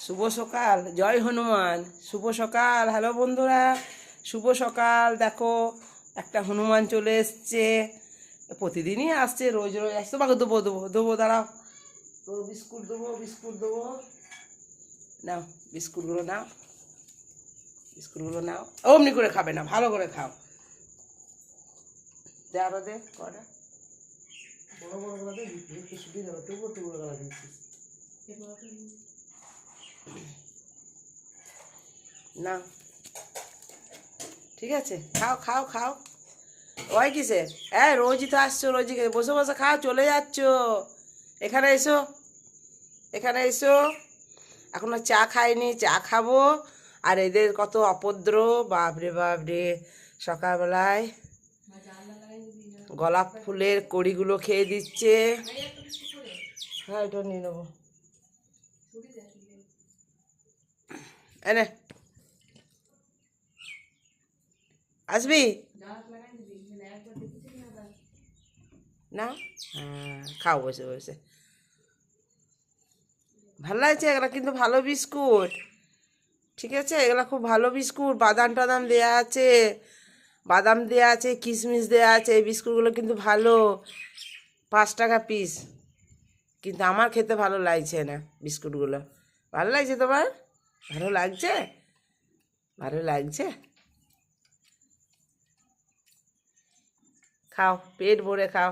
শুভ সকাল, জয় হনুমান। শুভ সকাল, হ্যালো বন্ধুরা, শুভ সকাল। দেখো একটা হনুমান চলে এসছে, প্রতিদিনই আসছে, রোজ রোজ আসছে। তোমাকে দেবো দেবো দেবো, দাঁড়াও, তো বিস্কুট দেবো, বিস্কুট দেবো, নাও বিস্কুটগুলো নাও, বিস্কুটগুলো নাও। অমনি করে খাবে না, ভালো করে খাও। দে আরো দে, কটা বড় বড় গুলো দে, একটু সুবিধা হবে, টুকরো টুকরো গলা দিচ্ছিস না। ঠিক আছে, খাও খাও খাও। ওই কিসের? হ্যাঁ, রোজই তো আসছো, রোজই বসে বসে খাও, চলে যাচ্ছ। এখানে এসো, এখানে এসো। এখনো চা খাইনি, চা খাবো। আর এদের কত অপদ্র, বাপরে বাপরে। সকালবেলায় গোলাপ ফুলের কড়িগুলো খেয়ে দিচ্ছে। হ্যাঁ, এটা নিয়ে নেবো। এনে আসবি না? হ্যাঁ, খাও বসে বসে। ভালো লাগছে এগুলো, কিন্তু ভালো বিস্কুট। ঠিক আছে, এগুলো খুব ভালো বিস্কুট, বাদাম টাদাম দেওয়া আছে, বাদাম দেওয়া আছে, কিশমিশ দেওয়া আছে। এই বিস্কুটগুলো কিন্তু ভালো, 5 টাকা পিস। কিন্তু আমার খেতে ভালো লাগছে না বিস্কুটগুলো। ভালো লাগছে তোমার? ভালো লাগছে? ভালো লাগছে? খাও, পেট ভরে খাও।